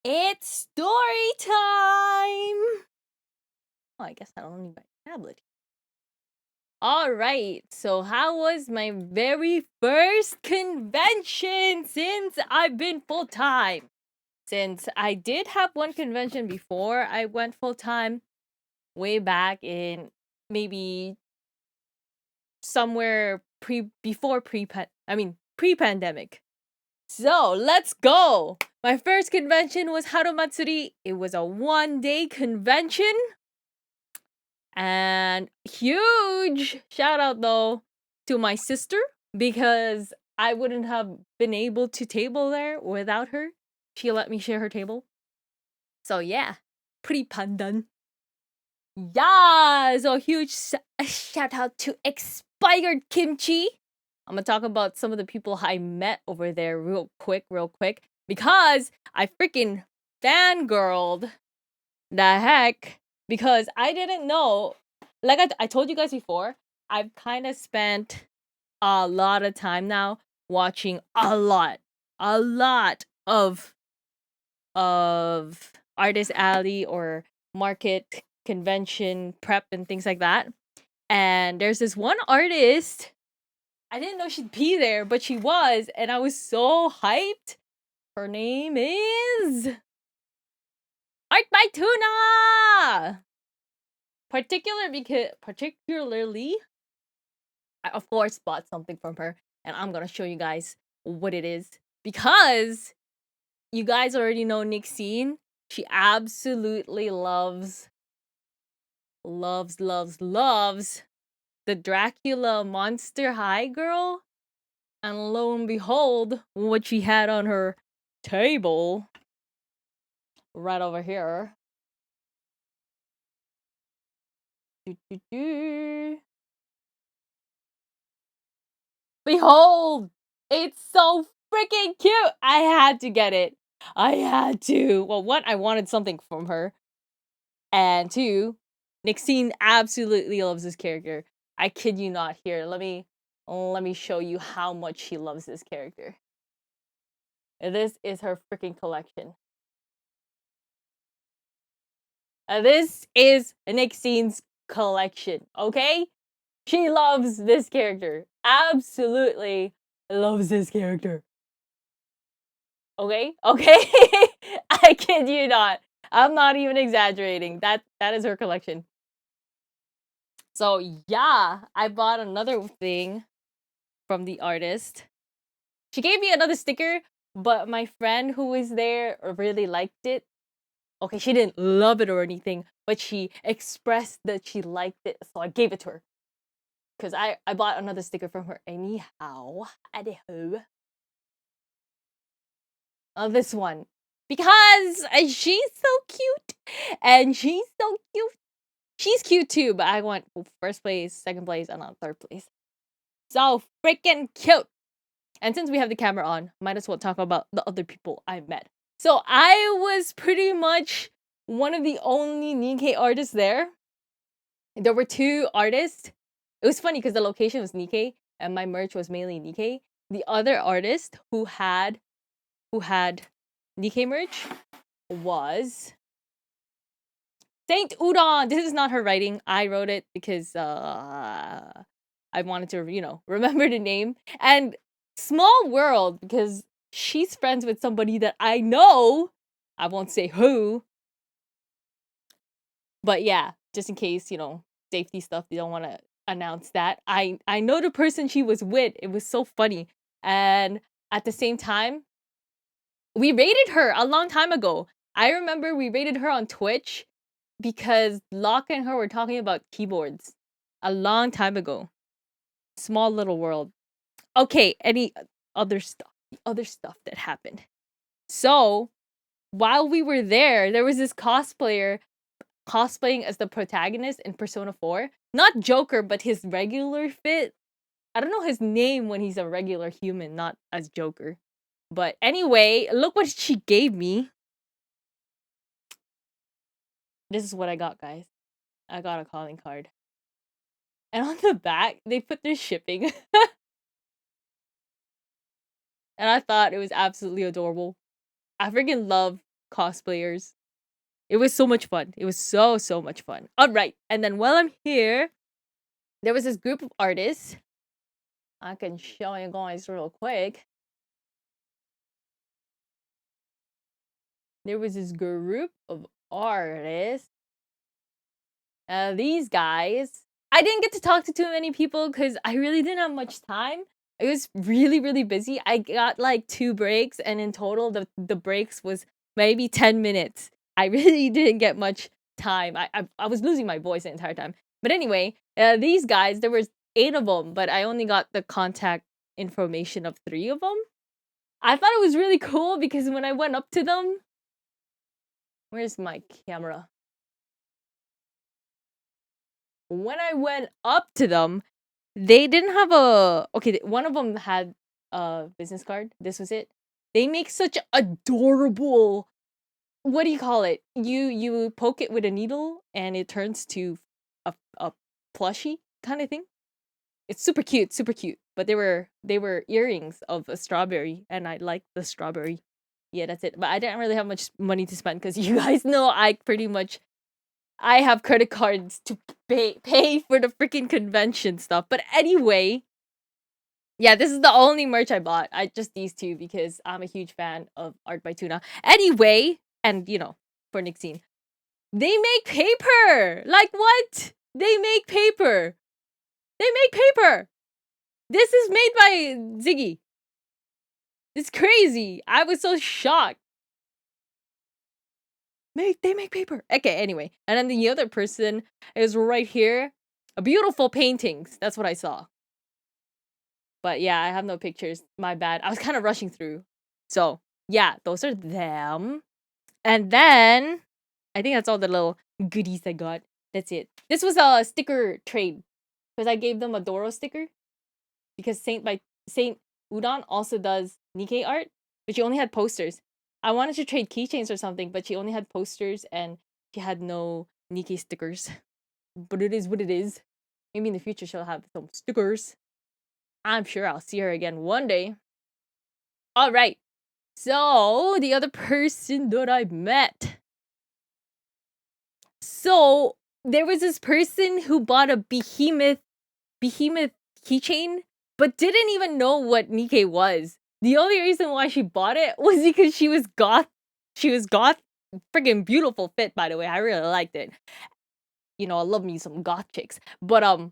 It's story time! Oh, I guess I don't need my tablet. Alright, so how was my very first convention since I've been full-time? Since I did have one convention before I went full-time, way back in maybe somewhere pre-pandemic. So let's go! My first convention was Harumatsuri. It was a 1-day convention. And huge shout out though to my sister because I wouldn't have been able to table there without her. She let me share her table. So yeah, pretty pandan. Yeah, so huge shout out to expired kimchi. I'm gonna talk about some of the people I met over there real quick, because I freaking fangirled the heck because I didn't know. Like I told you guys before, I've kind of spent a lot of time now watching a lot of Artist Alley or market convention prep and things like that. And there's this one artist. I didn't know she'd be there, but she was, and I was so hyped. Her name is Art by Tuna. Particularly, I of course bought something from her, and I'm gonna show you guys what it is because you guys already know Nixine. She absolutely loves the Dracula Monster High girl, and lo and behold, what she had on her table right over here. Behold! It's so freaking cute! I had to get it. I had to. Well, one, I wanted something from her. And two, Nixine absolutely loves this character. I kid you not. Here, let me show you how much she loves this character. This is her freaking collection. This is Nixine's collection, okay? She loves this character. Absolutely loves this character. Okay? I kid you not. I'm not even exaggerating. That is her collection. So yeah, I bought another thing from the artist. She gave me another sticker, but my friend who was there really liked it. Okay, she didn't love it or anything, but she expressed that she liked it, so I gave it to her. Because I bought another sticker from her anyhow. Anywho. This one. Because she's so cute. And she's so cute. She's cute too, but I want first place, second place, and third place. So freaking cute. And since we have the camera on, might as well talk about the other people I met. So I was pretty much one of the only Nikkei artists there. There were two artists. It was funny because the location was Nikkei and my merch was mainly Nikkei. The other artist who had Nikkei merch was Saint Udon. This is not her writing. I wrote it because I wanted to, remember the name. And small world because she's friends with somebody that I know. I won't say who. But yeah, just in case, safety stuff, you don't want to announce that. I know the person she was with. It was so funny. And at the same time, we rated her a long time ago. I remember we rated her on Twitch because Locke and her were talking about keyboards a long time ago. Small little world. Okay, any other stuff? The other stuff that happened. So, while we were there was this cosplayer cosplaying as the protagonist in Persona 4. Not Joker, but his regular fit. I don't know his name when he's a regular human, not as Joker. But anyway, look what she gave me. This is what I got, guys. I got a calling card. And on the back, they put their shipping. And I thought it was absolutely adorable. I freaking love cosplayers. It was so much fun. It was so much fun. All right. And then while I'm here, there was this group of artists. I can show you guys real quick. There was this group of artists. These guys, I didn't get to talk to too many people because I really didn't have much time. I was really busy. I got like 2 breaks, and in total, the breaks was maybe 10 minutes. I really didn't get much time. I was losing my voice the entire time. But anyway, these guys, there was 8 of them, but I only got the contact information of 3 of them. I thought it was really cool because when I went up to them, where's my camera? When I went up to them, they didn't have a okay, one of them had a business card. This was it. They make such adorable, what do you call it? You poke it with a needle and it turns to a plushie kind of thing. It's super cute, super cute. But they were earrings of a strawberry, and I like the strawberry. Yeah, that's it. But I didn't really have much money to spend because you guys know I have credit cards to pay for the freaking convention stuff. But anyway, yeah, this is the only merch I bought. I just these 2 because I'm a huge fan of Art by Tuna. Anyway, and for Nixine, they make paper. Like what? They make paper. They make paper. This is made by Ziggy. It's crazy. I was so shocked. They make paper. Okay, anyway. And then the other person is right here. A beautiful paintings. That's what I saw. But yeah, I have no pictures. My bad. I was kind of rushing through. So yeah, those are them. And then I think that's all the little goodies I got. That's it. This was a sticker trade. Because I gave them a Doro sticker. Because Saint Udon also does Nikkei art. But she only had posters. I wanted to trade keychains or something, but she only had posters and she had no Nikkei stickers. But it is what it is. Maybe in the future she'll have some stickers. I'm sure I'll see her again one day. All right. So, the other person that I met. So, there was this person who bought a behemoth keychain, but didn't even know what Nikkei was. The only reason why she bought it was because she was goth. She was goth. Friggin' beautiful fit, by the way. I really liked it. I love me some goth chicks. But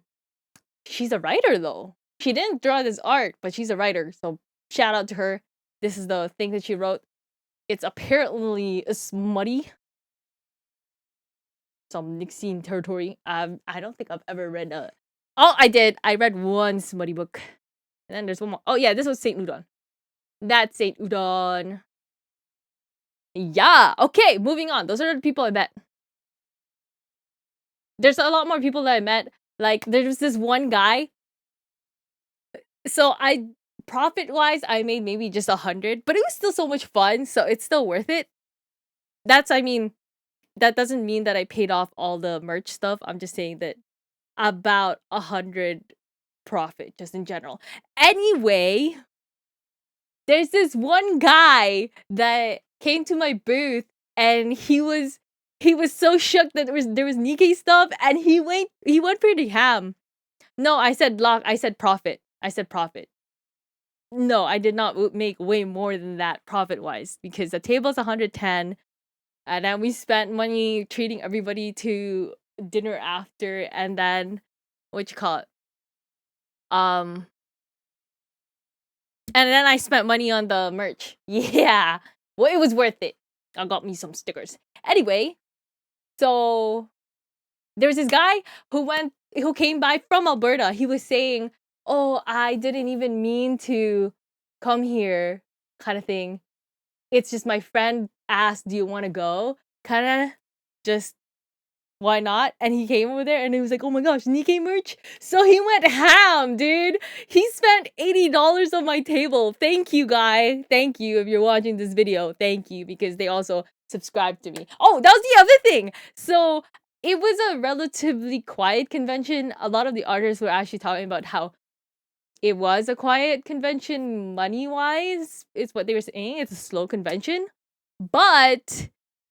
she's a writer though. She didn't draw this art, but she's a writer. So shout out to her. This is the thing that she wrote. It's apparently smutty. Some Nixine territory. I don't think I've ever read a. Oh, I did. I read one smutty book. And then there's one more. Oh yeah, this was Saint Udon. That's Saint Udon. Yeah. Okay, moving on. Those are the people I met. There's a lot more people that I met. Like, there was this one guy. So profit-wise, I made maybe just 100, but it was still so much fun, so it's still worth it. That doesn't mean that I paid off all the merch stuff. I'm just saying that about 100 profit, just in general. Anyway, there's this one guy that came to my booth and he was so shook that there was Nikkei stuff, and he went pretty ham. No, I said profit. I said profit. No, I did not make way more than that profit wise because the table's 110, and then we spent money treating everybody to dinner after, and then what you call it? And then I spent money on the merch. Yeah. Well, it was worth it. I got me some stickers. Anyway, so there was this guy who came by from Alberta. He was saying, "Oh, I didn't even mean to come here," kind of thing. It's just my friend asked, "Do you want to go?" Kind of just why not? And he came over there and he was like, "Oh my gosh, Nikkei merch." So he went ham, dude. He spent $80 on my table. Thank you, guy. Thank you if you're watching this video. Thank you, because they also subscribed to me. Oh, that was the other thing. So it was a relatively quiet convention. A lot of the artists were actually talking about how it was a quiet convention money-wise, is what they were saying. It's a slow convention. But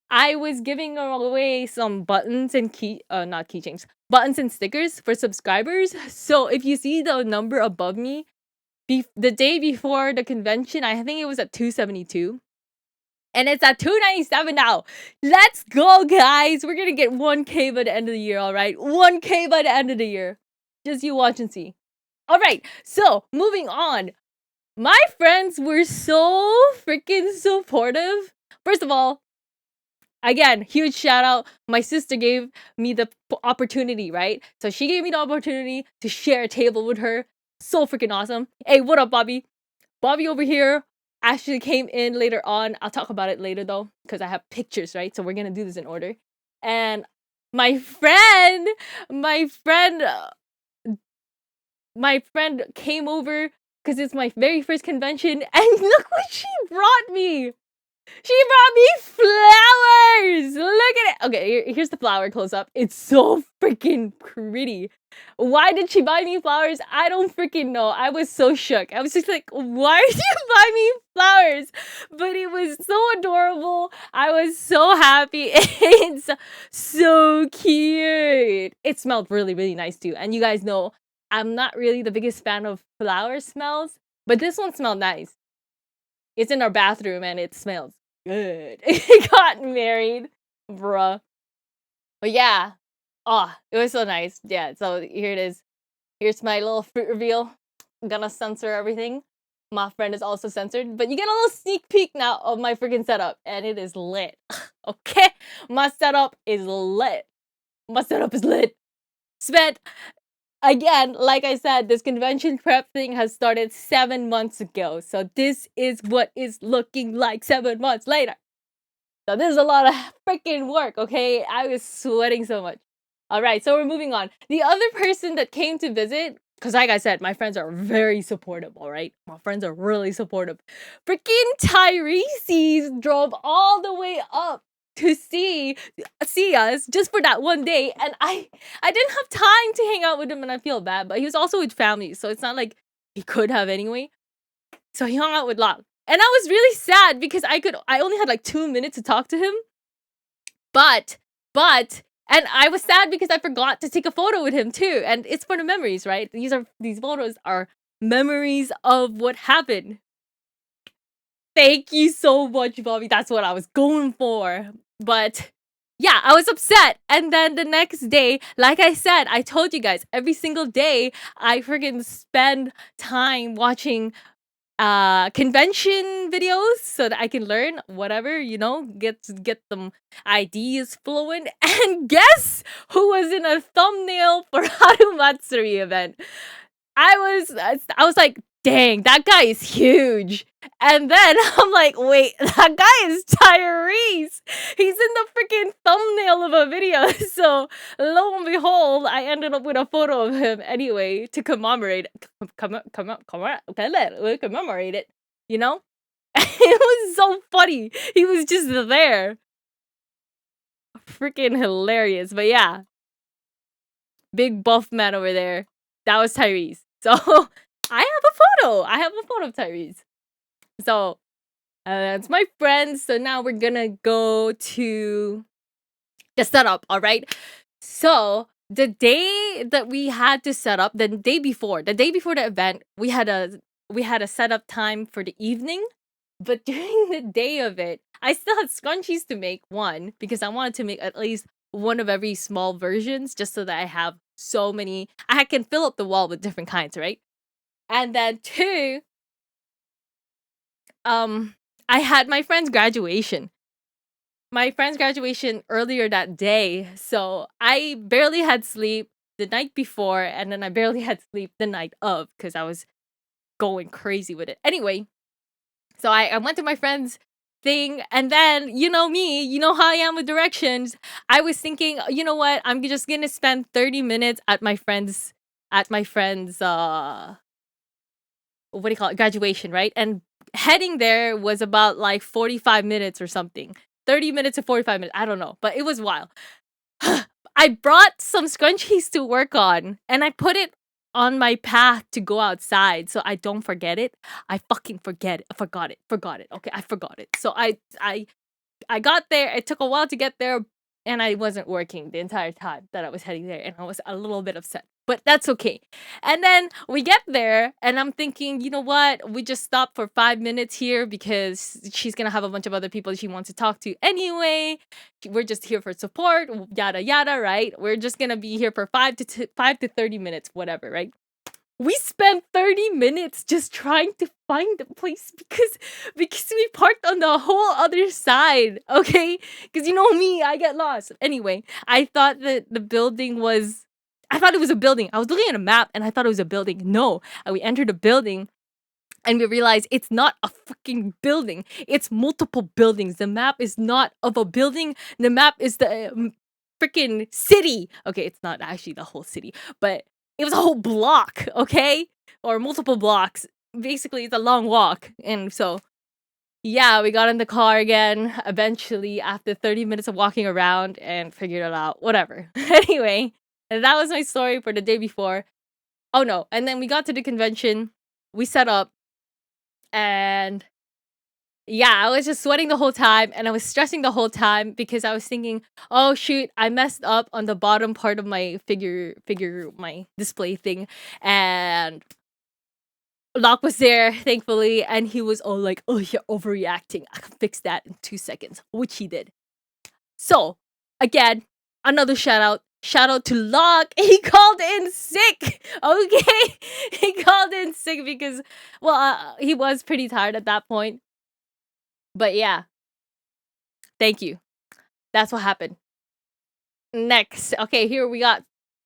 I was giving away some buttons and not keychains, buttons and stickers for subscribers. So if you see the number above me, the day before the convention, I think it was at 272. And it's at 297 now. Let's go, guys. We're gonna get 1K by the end of the year, alright? 1K by the end of the year. Just you watch and see. Alright, so moving on. My friends were so freaking supportive. First of all, again, huge shout out. My sister gave me the opportunity, right? So she gave me the opportunity to share a table with her. So freaking awesome. Hey, what up, Bobby? Bobby over here actually came in later on. I'll talk about it later though, because I have pictures, right? So we're gonna do this in order. And my friend, my friend, uh, my friend came over because it's my very first convention, and look what she brought me. She brought me flowers! Look at it! Okay, here's the flower close up. It's so freaking pretty. Why did she buy me flowers? I don't freaking know. I was so shook. I was just like, why did you buy me flowers? But it was so adorable. I was so happy. It's so cute. It smelled really, really nice too. And you guys know, I'm not really the biggest fan of flower smells, but this one smelled nice. It's in our bathroom and it smells good. It got married, bruh. But yeah. Oh, it was so nice. Yeah, so here it is. Here's my little fruit reveal. I'm gonna censor everything. My friend is also censored, but you get a little sneak peek now of my freaking setup, and it is lit. Okay? My setup is lit. My setup is lit. Spent again, like I said, this convention prep thing has started 7 months ago. So this is what is looking like 7 months later. So this is a lot of freaking work, okay? I was sweating so much. All right, so we're moving on. The other person that came to visit, because like I said, my friends are very supportive, all right? My friends are really supportive. Freaking Tyrese drove all the way up to see us just for that one day, and I didn't have time to hang out with him, and I feel bad, but he was also with family, so it's not like he could have anyway. So he hung out with Locke. And I was really sad because I only had like 2 minutes to talk to him. But and I was sad because I forgot to take a photo with him too. And it's for the memories, right? These photos are memories of what happened. Thank you so much, Bobby. That's what I was going for. But yeah, I was upset. And then the next day, like I said, I told you guys, every single day I freaking spend time watching convention videos so that I can learn whatever, get some ideas flowing. And guess who was in a thumbnail for Harumatsuri event? I was like, dang, that guy is huge. And then I'm like, wait, that guy is Tyrese. He's in the freaking thumbnail of a video. So lo and behold, I ended up with a photo of him anyway to commemorate commemorate it, you know? It was so funny. He was just there. Freaking hilarious. But yeah, big buff man over there. That was Tyrese. So I have a photo. I have a photo of Tyrese. So that's my friend. So now we're gonna go to the setup. All right. So the day that we had to set up, the day before the event, we had a setup time for the evening. But during the day of it, I still had scrunchies to make, one, because I wanted to make at least one of every small versions just so that I have so many. I can fill up the wall with different kinds, right? And then two, I had my friend's graduation. My friend's graduation earlier that day, so I barely had sleep the night before, and then I barely had sleep the night of because I was going crazy with it. Anyway, so I went to my friend's thing, and then you know me, you know how I am with directions. I was thinking, you know what? I'm just gonna spend 30 minutes at my friend's what do you call it, graduation, right? And heading there was about like 45 minutes or something. 30 minutes to 45 minutes. I don't know, but it was wild. I brought some scrunchies to work on, and I put it on my path to go outside so I don't forget it. I fucking forgot it. Okay, I forgot it. So I I got there. It took a while to get there, and I wasn't working the entire time that I was heading there, and I was a little bit upset. But that's okay. And then we get there, and I'm thinking, you know what? We just stop for 5 minutes here because she's gonna have a bunch of other people she wants to talk to anyway. We're just here for support, yada yada, right? We're just gonna be here for 5 to 30 minutes, whatever, right? We spent 30 minutes just trying to find the place because we parked on the whole other side, okay? Because you know me, I get lost. Anyway, I thought that the building was I thought it was a building. I was looking at a map and I thought it was a building. No, we entered a building and we realized it's not a fucking building. It's multiple buildings. The map is not of a building. The map is the freaking city. Okay, it's not actually the whole city, but it was a whole block, okay? Or multiple blocks. Basically, it's a long walk. And so, yeah, we got in the car again eventually after 30 minutes of walking around and figured it out. Whatever. Anyway, that was my story for the day before. Oh no, and then we got to the convention. We set up and yeah, I was just sweating the whole time and I was stressing the whole time because I was thinking, "Oh shoot, I messed up on the bottom part of my figure my display thing." And Locke was there, thankfully, and he was all like, "Oh, you're overreacting. I can fix that in 2 seconds," which he did. So, again, another shout out. Shout out to Locke. He called in sick. Okay, he called in sick because, well, he was pretty tired at that point. But yeah, thank you. That's what happened. Next, okay, here we got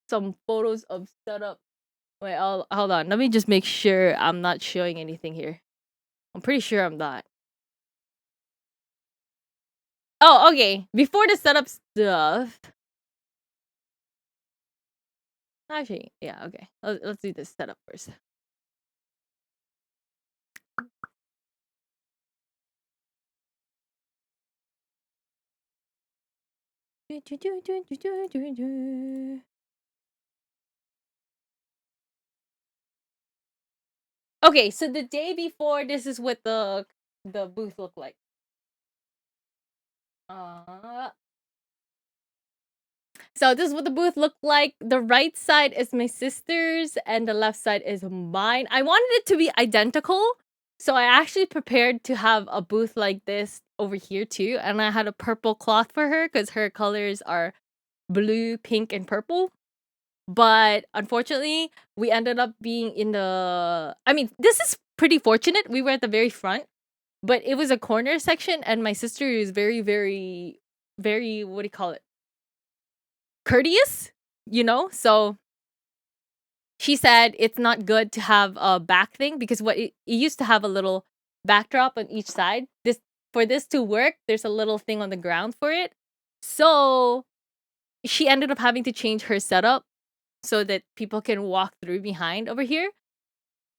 some photos of setup. Wait, hold on. Let me just make sure I'm not showing anything here. I'm pretty sure I'm not. Oh, okay. Before the setup stuff. Actually, yeah, okay. Let's do this setup first. Okay, so the day before, this is what the booth looked like. Uh, so this is what the booth looked like. The right side is my sister's, and the left side is mine. I wanted it to be identical, so I actually prepared to have a booth like this over here too, and I had a purple cloth for her because her colors are blue, pink, and purple. But unfortunately, we ended up being in the. I mean, this is pretty fortunate. We were at the very front, but it was a corner section, and my sister is very, very, very. What do you call it? Courteous, you know. So she said it's not good to have a back thing because it used to have a little backdrop on each side. For this to work, there's a little thing on the ground for it. So she ended up having to change her setup so that people can walk through behind over here.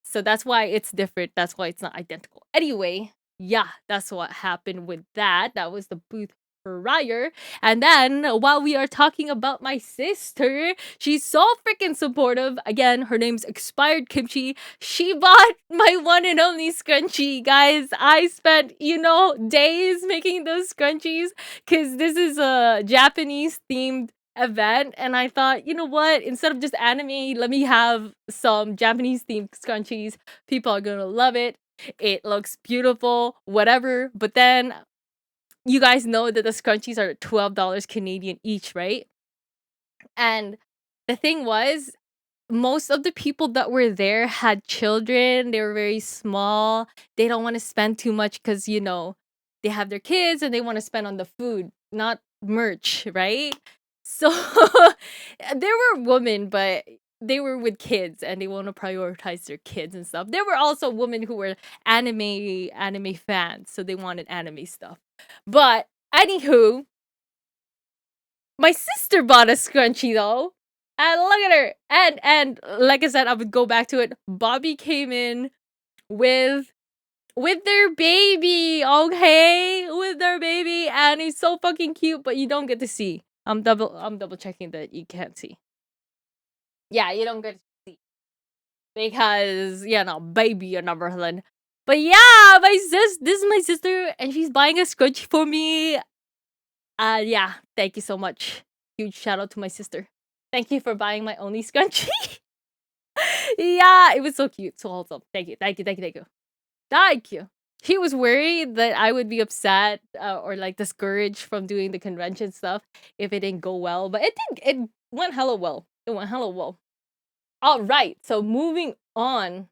So that's why it's different. That's why it's not identical. Anyway, yeah, that's what happened with that. That was the booth prior. And then while we are talking about my sister, she's so freaking supportive. Again, her name's Expired Kimchi. She bought my one and only scrunchie. Guys, I spent, days making those scrunchies because this is a Japanese themed event, and I thought, you know what, instead of just anime, let me have some Japanese themed scrunchies. People are gonna love it. It looks beautiful, whatever. But then you guys know that the scrunchies are $12 Canadian each, right? And the thing was, most of the people that were there had children. They were very small. They don't want to spend too much because, they have their kids and they want to spend on the food, not merch, right? So there were women, but they were with kids and they want to prioritize their kids and stuff. There were also women who were anime fans, so they wanted anime stuff. But anywho, my sister bought a scrunchie though. And look at her. And like I said, I would go back to it. Bobby came in with their baby, okay? With their baby, and he's so fucking cute, but you don't get to see. I'm double checking that you can't see. Yeah, you don't get to see. Because, baby in Neverland. But yeah, this is my sister, and she's buying a scrunchie for me. Yeah, thank you so much. Huge shout out to my sister. Thank you for buying my only scrunchie. Yeah, it was so cute, so wholesome. Thank you, thank you, thank you, thank you, thank you. She was worried that I would be upset or like discouraged from doing the convention stuff if it didn't go well, but it did. It went hella well. It went hella well. All right, so moving on.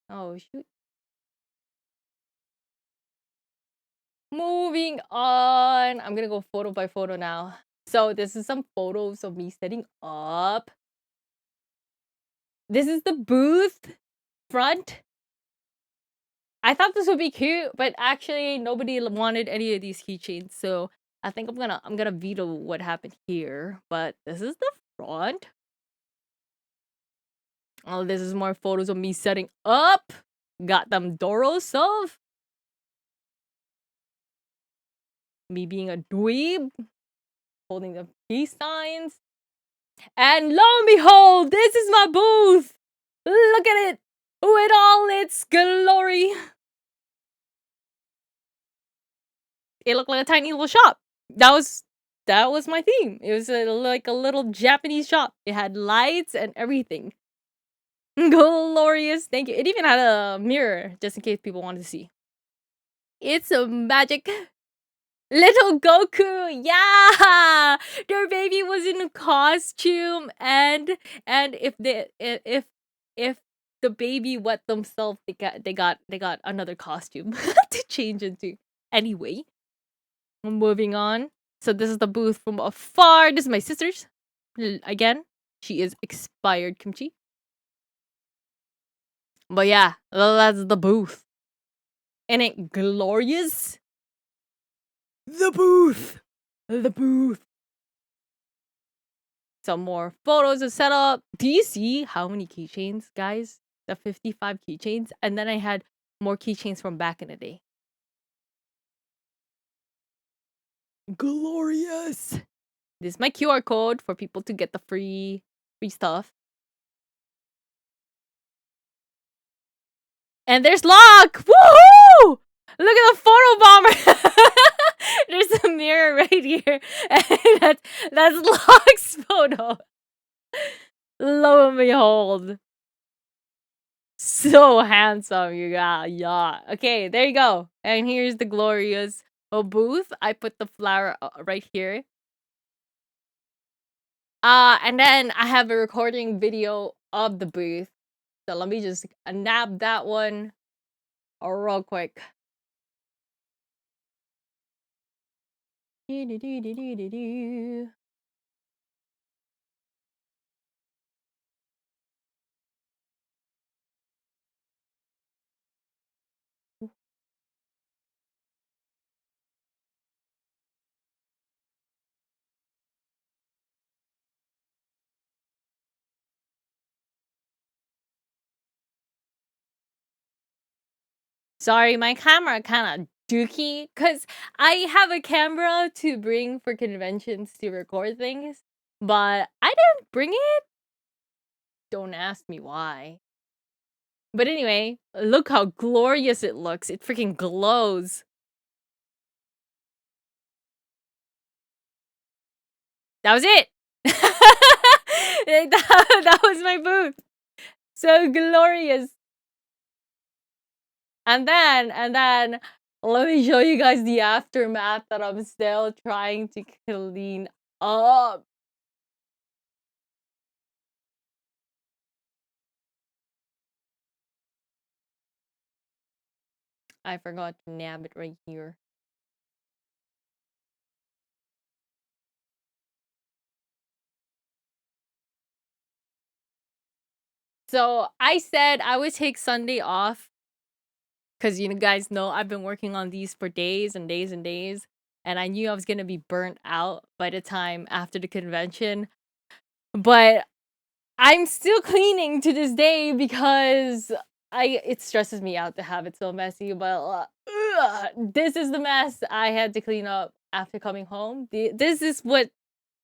Oh shoot. Moving on. I'm gonna go photo by photo now. So this is some photos of me setting up. This is the booth front. I thought this would be cute, but actually nobody wanted any of these keychains. So I think I'm gonna veto what happened here. But this is the front. Oh, this is more photos of me setting up. Got them Doros of me being a dweeb, holding the peace signs. And lo and behold, this is my booth! Look at it! With all its glory! It looked like a tiny little shop. That was my theme. It was like a little Japanese shop. It had lights and everything. Glorious, thank you. It even had a mirror, just in case people wanted to see. It's a magic. Little Goku, yeah, their baby was in a costume, and if the baby wet themselves, they got another costume to change into. Anyway, moving on. So this is the booth from afar. This is my sister's. Again, she is expired kimchi. But yeah, that's the booth. Ain't it glorious? The booth. The booth. Some more photos of setup. Do you see how many keychains, guys? The 55 keychains. And then I had more keychains from back in the day. Glorious. This is my QR code for people to get the free stuff. And there's Locke! Woohoo! Look at the photo bomber! There's a mirror right here. And that's Locke's photo. Lo and behold. So handsome, you got, yeah. Okay, there you go. And here's the glorious booth. I put the flower right here. And then I have a recording video of the booth. So let me just nab that one real quick. Sorry, my camera kind of dookie because I have a camera to bring for conventions to record things, but I didn't bring it. Don't ask me why. But anyway, look how glorious it looks. It freaking glows. That was it. that was my booth. So glorious. And then let me show you guys the aftermath that I'm still trying to clean up. I forgot to nab it right here. So I said I would take Sunday off because you guys know I've been working on these for days and days and days. And I knew I was gonna be burnt out by the time after the convention. But I'm still cleaning to this day because it stresses me out to have it so messy. But this is the mess I had to clean up after coming home. This is what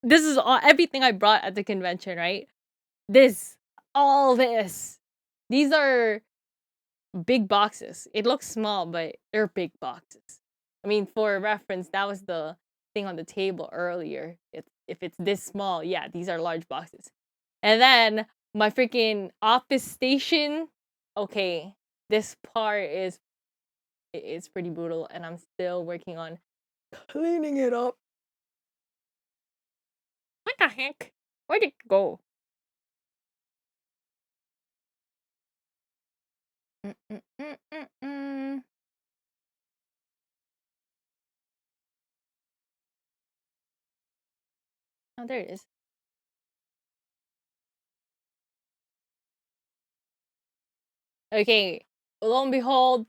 this is everything I brought at the convention, right? This, all this. These are big boxes. It looks small, but they're big boxes. I mean, for reference, that was the thing on the table earlier. If it's this small, yeah, these are large boxes. And then my freaking office station. Okay, this part is pretty brutal, and I'm still working on cleaning it up. What the heck? Where'd it go? Mm, mm, mm, mm, mm. Oh, there it is. Okay, lo and behold,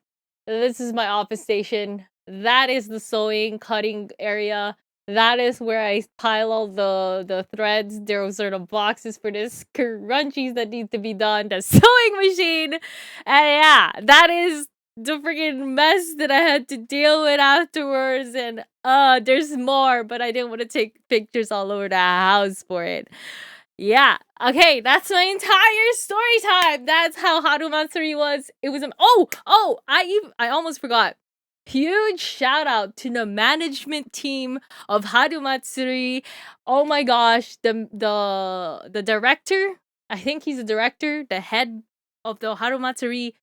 this is my office station. That is the sewing cutting area. That is where I pile all the threads. Those are the boxes for the scrunchies that need to be done. The sewing machine, and yeah, that is the freaking mess that I had to deal with afterwards. And there's more, but I didn't want to take pictures all over the house for it. Yeah. Okay, that's my entire story time. That's how Harumatsuri was. It was I almost forgot. Huge shout out to the management team of Harumatsuri. Oh my gosh, the director, I think he's the director, the head of the Harumatsuri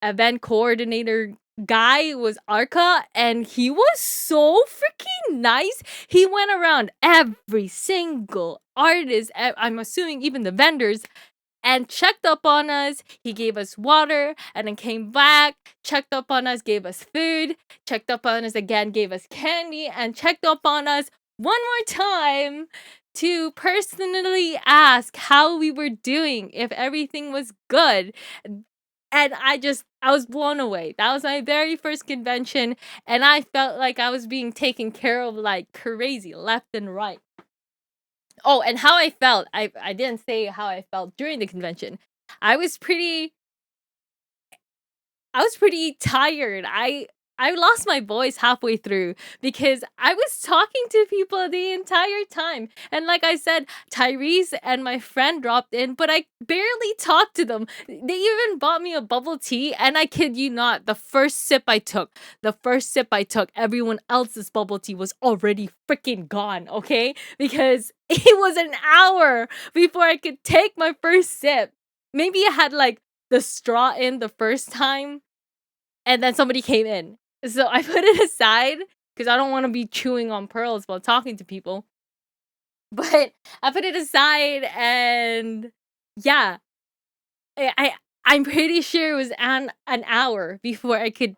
event coordinator guy was Arca, and he was so freaking nice. He went around every single artist, I'm assuming even the vendors, and checked up on us. He gave us water and then came back, checked up on us, gave us food, checked up on us again, gave us candy, and checked up on us one more time to personally ask how we were doing, if everything was good. And I was blown away. That was my very first convention, and I felt like I was being taken care of like crazy, left and right. Oh, and how I felt. I didn't say how I felt during the convention. I was pretty I was pretty tired. I lost my voice halfway through because I was talking to people the entire time. And like I said, Tyrese and my friend dropped in, but I barely talked to them. They even bought me a bubble tea, and I kid you not, the first sip I took, everyone else's bubble tea was already freaking gone, okay? Because it was an hour before I could take my first sip. Maybe I had like the straw in the first time, and then somebody came in. So I put it aside because I don't want to be chewing on pearls while talking to people. But I put it aside, and yeah, I'm pretty sure it was an hour before I could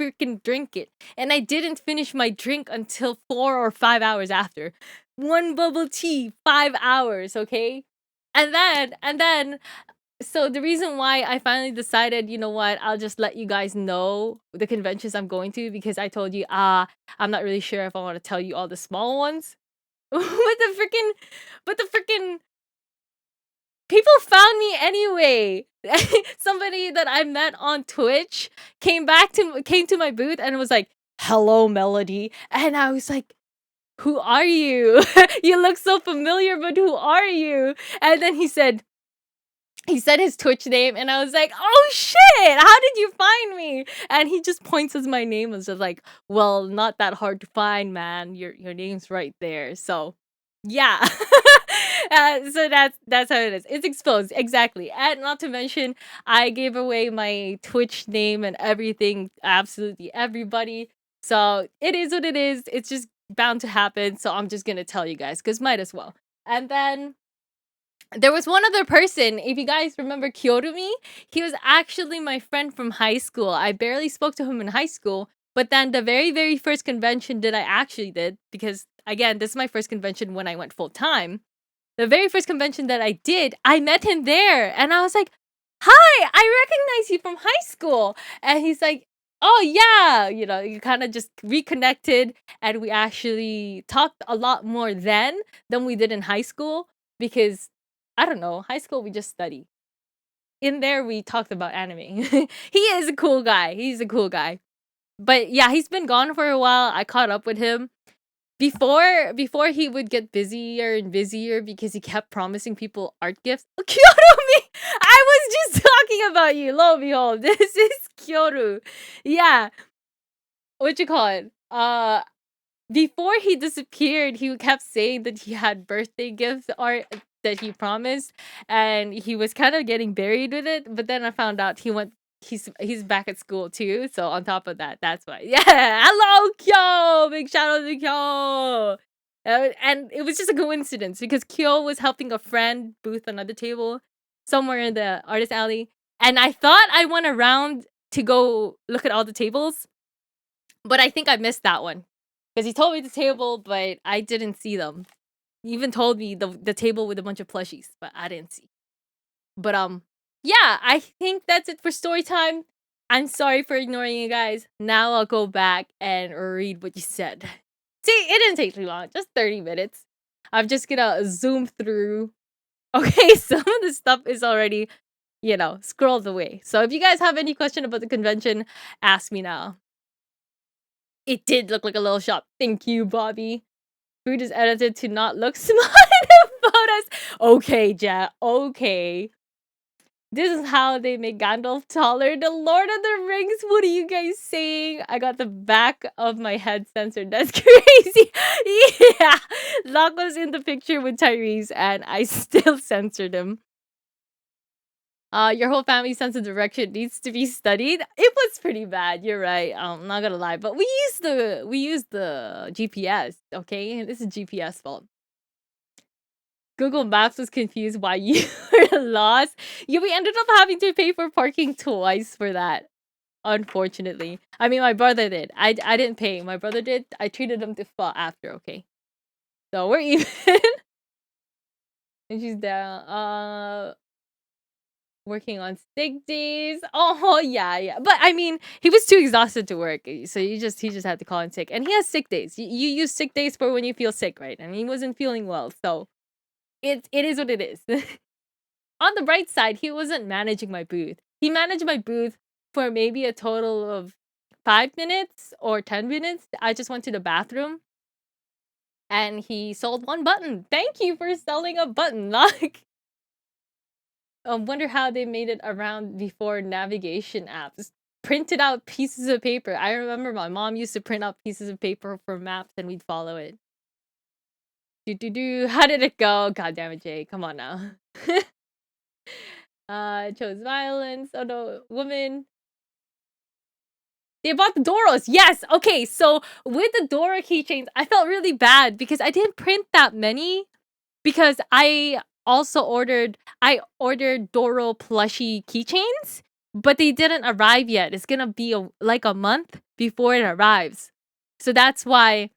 freaking drink it. And I didn't finish my drink until 4 or 5 hours after. One bubble tea, 5 hours, okay? And then so the reason why I finally decided, you know what, I'll just let you guys know the conventions I'm going to, because I told you, I'm not really sure if I want to tell you all the small ones. But the freaking people found me anyway. Somebody that I met on Twitch came to my booth and was like, "Hello, Melody," and I was like, "Who are you? You look so familiar, but who are you?" And then he said his Twitch name, and I was like, "Oh shit! How did you find me?" And he just points as my name, and was just like, "Well, not that hard to find, man. Your name's right there." So, yeah. So that's how it is. It's exposed exactly, and not to mention, I gave away my Twitch name and everything, absolutely everybody. So it is what it is. It's just bound to happen. So I'm just gonna tell you guys, cause might as well. And then there was one other person. If you guys remember Kyorumi, he was actually my friend from high school. I barely spoke to him in high school, but then the very, very first convention that I actually did, because again, this is my first convention when I went full time. The very first convention that I did, I met him there, and I was like, "Hi, I recognize you from high school." And he's like, "Oh yeah," you kind of just reconnected, and we actually talked a lot more then than we did in high school, because I don't know, high school we just study. In there we talked about anime. He is a cool guy. He's a cool guy. But yeah, he's been gone for a while. I caught up with him. Before he would get busier and busier because he kept promising people art gifts. Oh, Kyoto me! I was just talking about you. Lo and behold, this is Kyoto. Yeah, what you call it? Before he disappeared, he kept saying that he had birthday gifts art that he promised, and he was kind of getting buried with it. But then I found out he's back at school too. So on top of that, that's why. Yeah, hello Kyo, big shout out to Kyo. And it was just a coincidence because Kyo was helping a friend booth another table somewhere in the artist alley, and I thought I went around to go look at all the tables, but I think I missed that one because he told me the table, but I didn't see them. He even told me the table with a bunch of plushies, but I didn't see. But yeah, I think that's it for story time. I'm sorry for ignoring you guys. Now I'll go back and read what you said. See, it didn't take too long, just 30 minutes. I'm just gonna zoom through. Okay, some of the stuff is already, scrolled away. So if you guys have any question about the convention, ask me now. It did look like a little shop. Thank you, Bobby. Food is edited to not look small in the photos. Okay, Jack. Okay. This is how they make Gandalf taller. The Lord of the Rings. What are you guys saying? I got the back of my head censored. That's crazy. Yeah. Locke was in the picture with Tyrese and I still censored him. Your whole family sense of direction needs to be studied. It was pretty bad. You're right. I'm not gonna lie, but we used the GPS. Okay, this is GPS fault. Google Maps was confused why you were lost. Yeah, we ended up having to pay for parking twice for that. Unfortunately, I mean my brother did. I didn't pay. My brother did. I treated him to fall after. Okay, so we're even. And she's down. Working on sick days. Oh yeah, yeah. But I mean, he was too exhausted to work, so he just had to call in sick. And he has sick days. You use sick days for when you feel sick, right? And he wasn't feeling well, so it is what it is. On the bright side, he wasn't managing my booth. He managed my booth for maybe a total of 5 minutes or 10 minutes. I just went to the bathroom, and he sold one button. Thank you for selling a button, like. Wonder how they made it around before navigation apps. Printed out pieces of paper. I remember my mom used to print out pieces of paper for maps and we'd follow it. How did it go? God damn it, Jay. Come on now. Chose violence. Oh no, woman. They bought the Doros. Yes. Okay. So with the Dora keychains, I felt really bad because I didn't print that many because I ordered Doro plushie keychains, but they didn't arrive yet. It's gonna be like a month before it arrives. So that's why,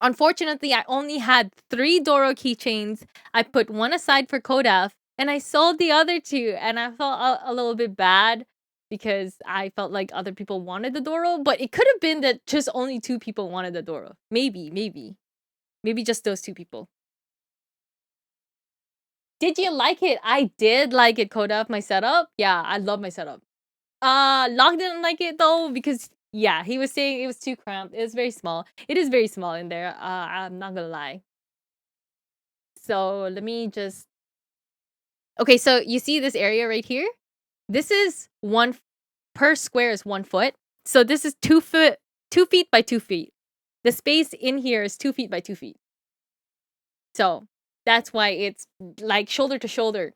unfortunately, I only had 3 Doro keychains. I put one aside for Kodaf, and I sold the other 2, and I felt a little bit bad because I felt like other people wanted the Doro, but it could have been that just only 2 people wanted the Doro. Maybe just those 2 people. Did you like it? I did like it, Kodaf, my setup. Yeah, I love my setup. Locke didn't like it though because yeah, he was saying it was too cramped. It was very small. It is very small in there. I'm not gonna lie. So let me just. Okay, so you see this area right here? This is per square is 1 foot. So this is 2 feet by 2 feet. The space in here is 2 feet by 2 feet. So that's why it's like shoulder to shoulder.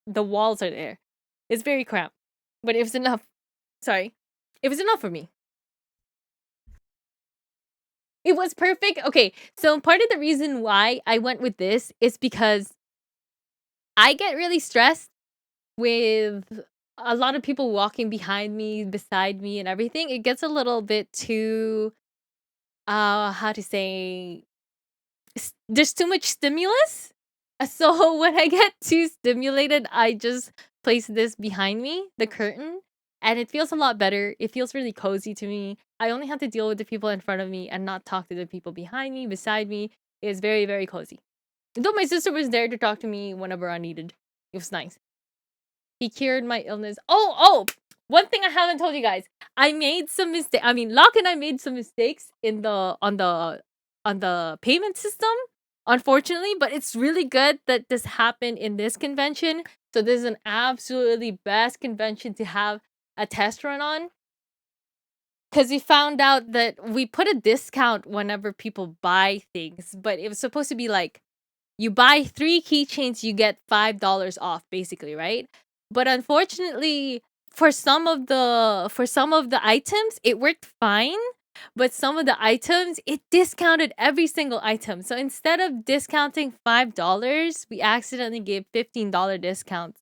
The walls are there. It's very cramped. But it was enough. Sorry. It was enough for me. It was perfect. Okay, so part of the reason why I went with this is because I get really stressed with a lot of people walking behind me, beside me, and everything. It gets a little bit too, how to say, there's too much stimulus. So when I get too stimulated, I just place this behind me, the curtain, and it feels a lot better. It feels really cozy to me. I only have to deal with the people in front of me and not talk to the people behind me, beside me. It's very, very cozy. Though my sister was there to talk to me whenever I needed. It was nice. He cured my illness. Oh! One thing I haven't told you guys. I made some mistake. I mean, Locke and I made some mistakes on the on the payment system, unfortunately, but it's really good that this happened in this convention. So this is an absolutely best convention to have a test run on, because we found out that we put a discount whenever people buy things, but it was supposed to be like you buy 3 keychains, you get $5 off, basically, right? But unfortunately, for some of the items, it worked fine. But some of the items, it discounted every single item. So instead of discounting $5, we accidentally gave $15 discounts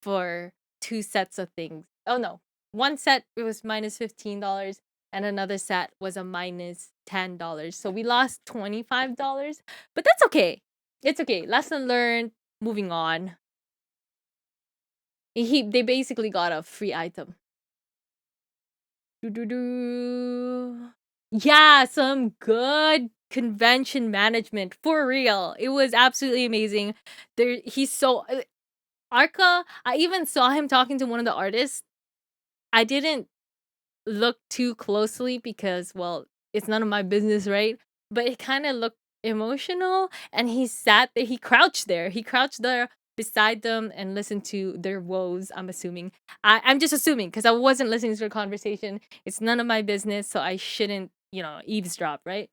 for 2 sets of things. Oh no, one set it was minus $15, and another set was a minus $10. So we lost $25, but that's okay. It's okay. Lesson learned. Moving on. They basically got a free item. Doo-doo-doo. Yeah, some good convention management for real. It was absolutely amazing. He's so Arca. I even saw him talking to one of the artists. I didn't look too closely because, well, it's none of my business, right? But it kind of looked emotional, and he sat there. He crouched there beside them and listened to their woes. I'm assuming. I'm just assuming because I wasn't listening to their conversation. It's none of my business, so I shouldn't, eavesdrop, right?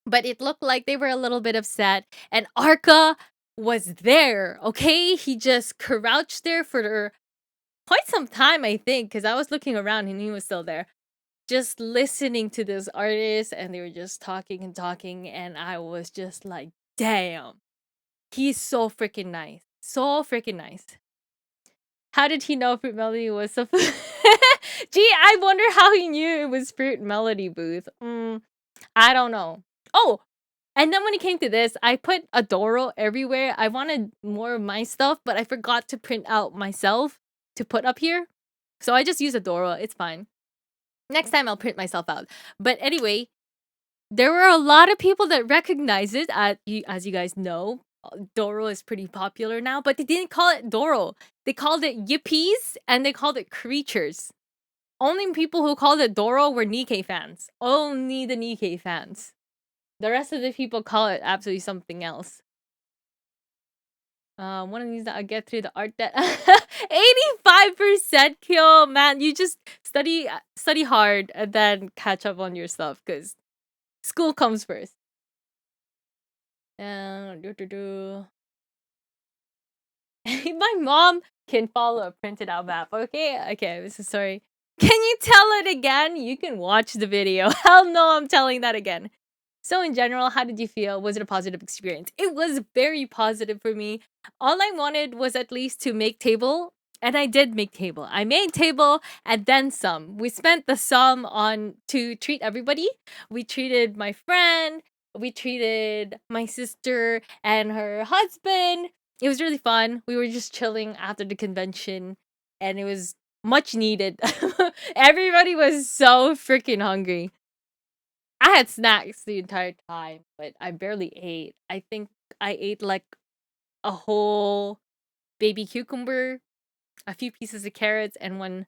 But it looked like they were a little bit upset, and Arca was there. Okay, he just crouched there for quite some time, I think, because I was looking around and he was still there, just listening to this artist, and they were just talking and talking, and I was just like, damn, he's so freaking nice. So freaking nice. How did he know Fruit Melody was so Gee, I wonder how he knew it was Fruit Melody booth. I don't know. Oh, and then when it came to this, I put Adoro everywhere. I wanted more of my stuff, but I forgot to print out myself to put up here. So I just use Adoro. It's fine. Next time I'll print myself out. But anyway, there were a lot of people that recognize it. As you guys know, Doro is pretty popular now, but they didn't call it Doro. They called it Yippies and they called it Creatures. Only people who called it Doro were Nikkei fans. Only the Nikkei fans. The rest of the people call it absolutely something else. One of these that I get through the art that 85% kill, man. You just study hard and then catch up on your stuff because school comes first. Do. My mom can follow a printed out map. Okay, I'm so sorry. Can you tell it again? You can watch the video. Hell no, I'm telling that again. So in general, how did you feel? Was it a positive experience? It was very positive for me. All I wanted was at least to make table, and I did make table. I made table and then some. We spent the sum on to treat everybody. We treated my friend, we treated my sister and her husband. It was really fun. We were just chilling after the convention, and it was much needed. Everybody was so freaking hungry. I had snacks the entire time, but I barely ate. I think I ate like a whole baby cucumber, a few pieces of carrots, and one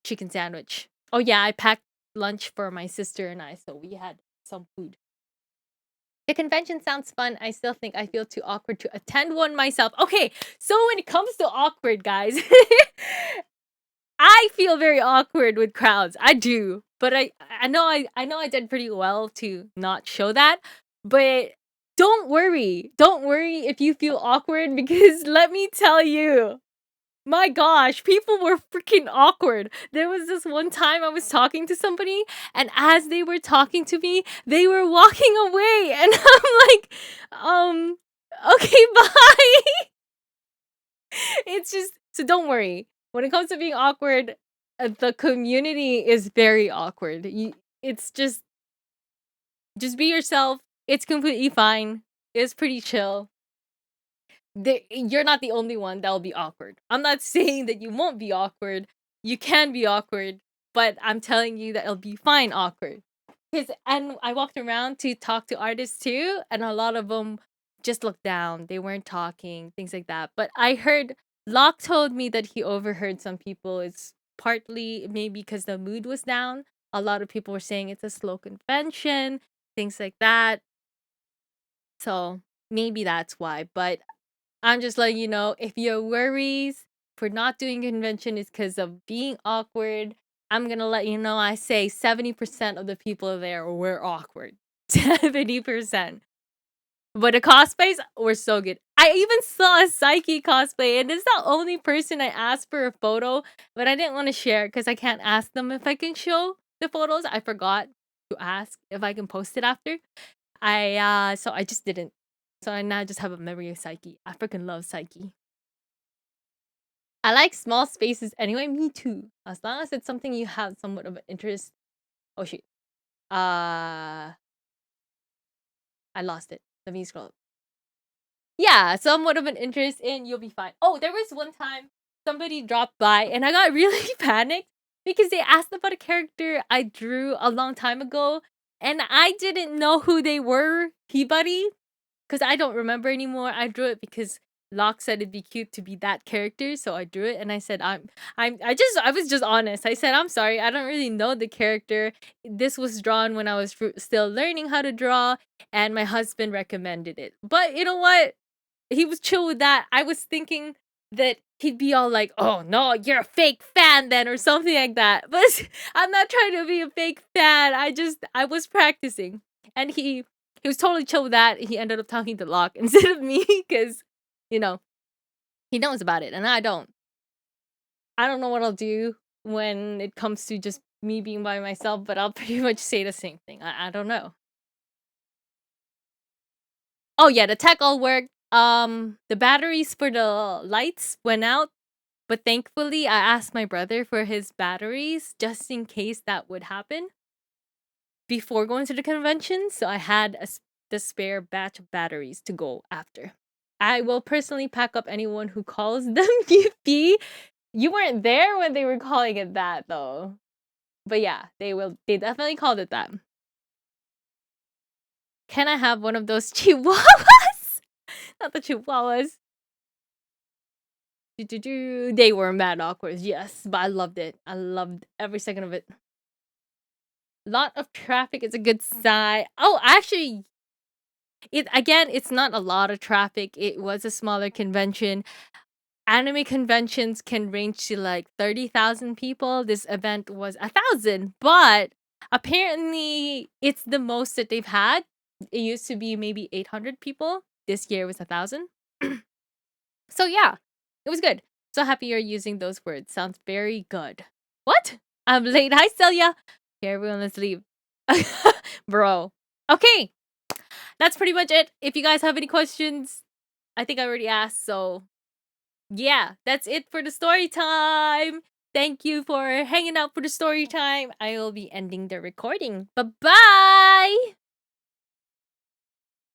chicken sandwich. Oh yeah, I packed lunch for my sister and I, so we had some food. The convention sounds fun. I still think I feel too awkward to attend one myself. Okay, so when it comes to awkward, guys, I feel very awkward with crowds. I do. But I know I did pretty well to not show that. But don't worry. Don't worry if you feel awkward because let me tell you. My gosh, people were freaking awkward. There was this one time I was talking to somebody, and as they were talking to me, they were walking away, and I'm like, okay, bye. It's just so don't worry. When it comes to being awkward, the community is very awkward. It's just be yourself. It's completely fine. It's pretty chill. You're not the only one that will be awkward. I'm not saying that you won't be awkward. You can be awkward, but I'm telling you that it'll be fine awkward. And I walked around to talk to artists too, and a lot of them just looked down. They weren't talking, things like that. But I heard Locke told me that he overheard some people. It's partly maybe because the mood was down. A lot of people were saying it's a slow convention, things like that. So maybe that's why. But I'm just letting you know, if your worries for not doing convention is because of being awkward, I'm gonna let you know. I say 70% of the people there were awkward. 70%. But the cosplays were so good. I even saw a Psyche cosplay, and it's the only person I asked for a photo, but I didn't want to share because I can't ask them if I can show the photos. I forgot to ask if I can post it after. So I just didn't. So I now just have a memory of Psyche. I freaking love Psyche. I like small spaces anyway. Me too. As long as it's something you have somewhat of an interest. Oh shoot. I lost it. Let me scroll. Yeah, somewhat of an interest in, you'll be fine. Oh, there was one time somebody dropped by and I got really panicked because they asked about a character I drew a long time ago and I didn't know who they were, Peabody, because I don't remember anymore. I drew it because Locke said it'd be cute to be that character, so I drew it and I said I was just honest. I said, I'm sorry, I don't really know the character. This was drawn when I was still learning how to draw and my husband recommended it. But you know what? He was chill with that. I was thinking that he'd be all like, "Oh no, you're a fake fan then," or something like that. But I'm not trying to be a fake fan. I was practicing, and he was totally chill with that. He ended up talking to Locke instead of me because, you know, he knows about it and I don't. I don't know what I'll do when it comes to just me being by myself, but I'll pretty much say the same thing. I don't know. Oh yeah, the tech all worked. The batteries for the lights went out, but thankfully I asked my brother for his batteries just in case that would happen before going to the convention, so I had the spare batch of batteries to go after. I will personally pack up anyone who calls them Yippee. You weren't there when they were calling it that though. But yeah, they definitely called it that. Can I have one of those chihuahuas? Not the chihuahuas. They were mad awkward, yes, but I loved it. I loved every second of it. Lot of traffic is a good sign. Oh, actually, it's not a lot of traffic. It was a smaller convention. Anime conventions can range to like 30,000 people. This event was 1,000, but apparently it's the most that they've had. It used to be maybe 800 people. This year was 1,000. So yeah, it was good. So happy you're using those words. Sounds very good. What? I'm late. Hi, Celia. Okay, everyone, let's leave. Bro. Okay, that's pretty much it. If you guys have any questions, I think I already asked. So yeah, that's it for the story time. Thank you for hanging out for the story time. I will be ending the recording. Bye-bye.